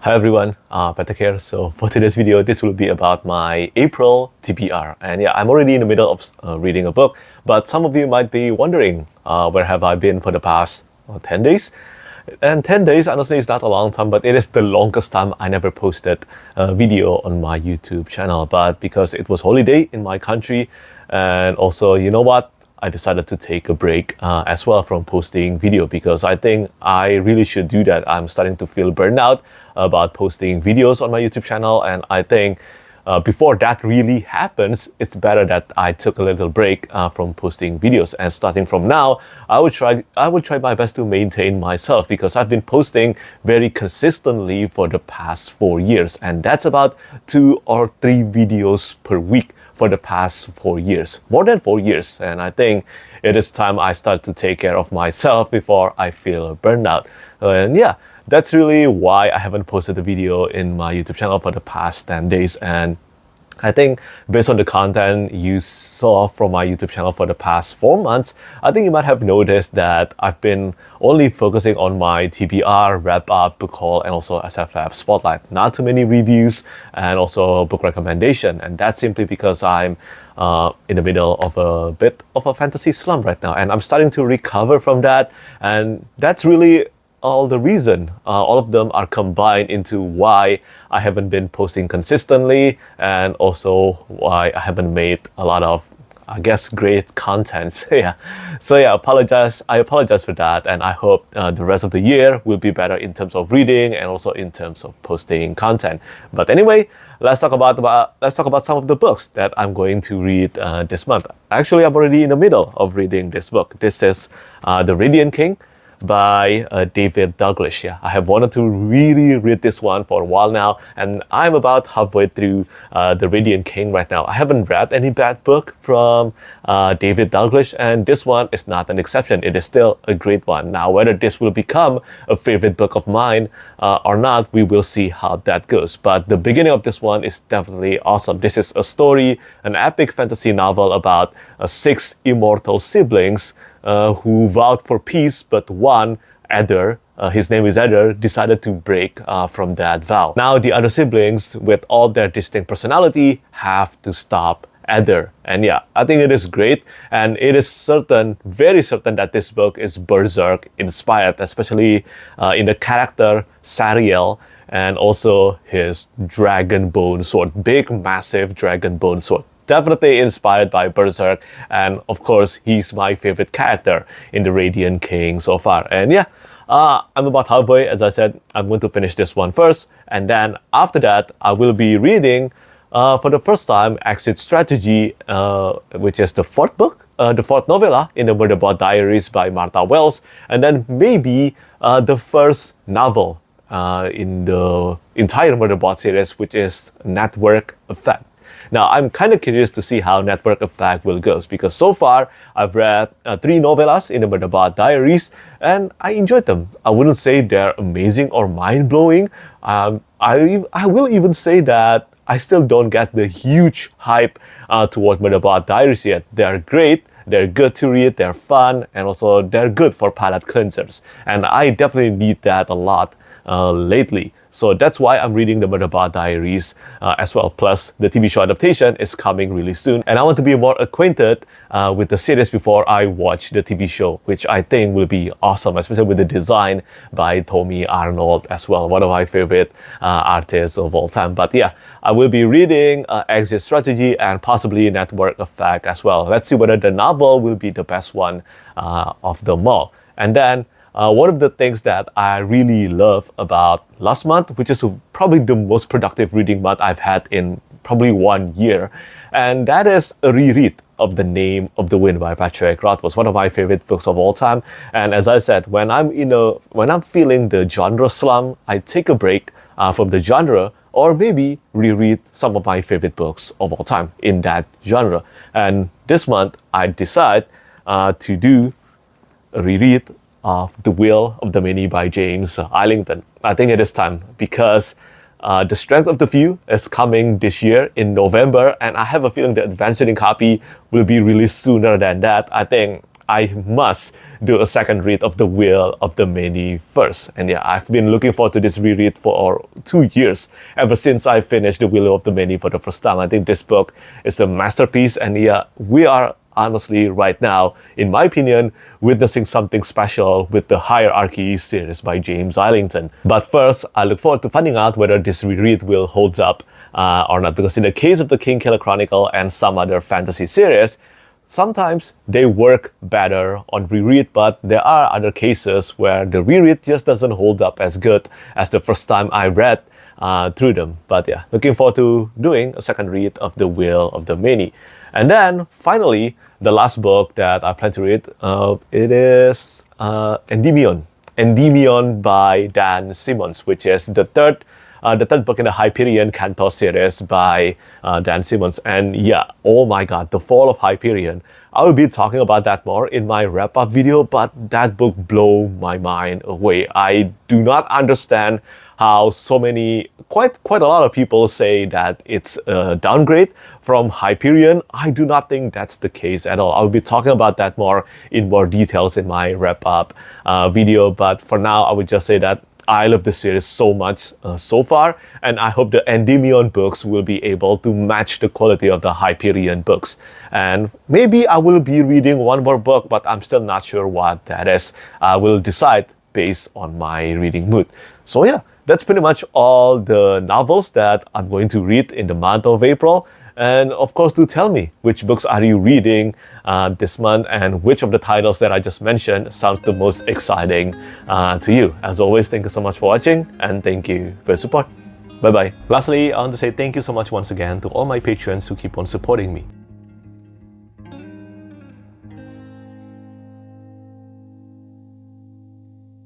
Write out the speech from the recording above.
Hi everyone, Petrik here. So for today's video, this will be about my April TBR. And yeah, I'm already in the middle of reading a book, but some of you might be wondering, where have I been for the past 10 days? And 10 days, honestly, is not a long time, but it is the longest time I never posted a video on my YouTube channel. But because it was holiday in my country, and also, you know what? I decided to take a break as well from posting video because I think I really should do that. I'm starting to feel burnout about posting videos on my YouTube channel, and I think before that really happens, it's better that I took a little break from posting videos. And starting from now, I will try my best to maintain myself because I've been posting very consistently for the past 4 years, and that's about 2 or 3 videos per week for the past 4 years, more than 4 years. And I think it is time I start to take care of myself before I feel burnout. And yeah, that's really why I haven't posted a video in my YouTube channel for the past 10 days. And I think based on the content you saw from my YouTube channel for the past 4 months, I think you might have noticed that I've been only focusing on my TBR, wrap-up, book haul, and also SFF spotlight. Not too many reviews and also book recommendation. And that's simply because I'm in the middle of a bit of a fantasy slump right now. And I'm starting to recover from that. And that's really all the reason. All of them are combined into why I haven't been posting consistently, and also why I haven't made a lot of, I guess, great contents. Yeah. So yeah, I apologize for that, and I hope the rest of the year will be better in terms of reading and also in terms of posting content. But anyway, let's talk about some of the books that I'm going to read this month. Actually, I'm already in the middle of reading this book. This is The Rereading King by David Douglas. Yeah, I have wanted to really read this one for a while now, and I'm about halfway through The Rereading King right now. I haven't read any bad book from David Douglas, and this one is not an exception. It is still a great one. Now, whether this will become a favorite book of mine or not, we will see how that goes. But the beginning of this one is definitely awesome. This is a story, an epic fantasy novel about 6 immortal siblings who vowed for peace, but one, Eder, his name is Eder, decided to break from that vow. Now the other siblings, with all their distinct personality, have to stop Eder. And yeah, I think it is great, and it is certain, very certain, that this book is Berserk inspired, especially in the character Sariel, and also his dragon bone sword, big massive dragon bone sword. Definitely inspired by Berserk, and of course he's my favorite character in The Radiant King so far. And yeah, I'm about halfway. As I said, I'm going to finish this one first, and then after that I will be reading for the first time Exit Strategy, which is the 4th book, the 4th novella in the Murderbot Diaries by Martha Wells, and then maybe the first novel in the entire Murderbot series, which is Network Effect. Now, I'm kind of curious to see how Network Effect will go, because so far I've read 3 novellas in the Murderbot Diaries, and I enjoyed them. I wouldn't say they're amazing or mind-blowing. I will even say that I still don't get the huge hype toward Murderbot Diaries yet. They're great, they're good to read, they're fun, and also they're good for palate cleansers. And I definitely need that a lot lately. So that's why I'm reading the Murderbot Diaries as well. Plus, the TV show adaptation is coming really soon. And I want to be more acquainted with the series before I watch the TV show, which I think will be awesome, especially with the design by Tommy Arnold as well, one of my favorite artists of all time. But yeah, I will be reading Exit Strategy and possibly Network Effect as well. Let's see whether the novel will be the best one of them all. And then one of the things that I really love about last month, which is probably the most productive reading month I've had in probably 1 year, and that is a reread of The Name of the Wind by Petrik. Was one of my favorite books of all time. And as I said, when I'm feeling the genre slump, I take a break from the genre, or maybe reread some of my favorite books of all time in that genre. And this month, I decide to do a reread of The Will of the Many by James Islington. I think it is time, because The Strength of the Few is coming this year in November, and I have a feeling the advanced reading copy will be released sooner than that. I think I must do a second read of The Will of the Many first. And yeah, I've been looking forward to this reread for 2 years, ever since I finished The Will of the Many for the first time. I think this book is a masterpiece, and yeah, we are honestly right now, in my opinion, witnessing something special with the Hierarchy series by James Islington. But first, I look forward to finding out whether this reread will hold up or not, because in the case of the Kingkiller Chronicle and some other fantasy series, sometimes they work better on reread, but there are other cases where the reread just doesn't hold up as good as the first time I read through them. But yeah, looking forward to doing a second read of The Will of the Many. And then finally, the last book that I plan to read, it is Endymion. Endymion by Dan Simmons, which is the third book in the Hyperion Cantor series by Dan Simmons. And yeah, oh my god, The Fall of Hyperion. I will be talking about that more in my wrap-up video, but that book blew my mind away. I do not understand how so many, quite a lot of people say that it's a downgrade from Hyperion. I do not think that's the case at all. I'll be talking about that more in more details in my wrap-up video, but for now, I would just say that I love the series so much so far, and I hope the Endymion books will be able to match the quality of the Hyperion books. And maybe I will be reading one more book, but I'm still not sure what that is. I will decide based on my reading mood. So yeah, that's pretty much all the novels that I'm going to read in the month of April. And of course, do tell me, which books are you reading this month, and which of the titles that I just mentioned sounds the most exciting to you. As always, thank you so much for watching, and thank you for your support. Bye-bye. Lastly, I want to say thank you so much once again to all my patrons who keep on supporting me.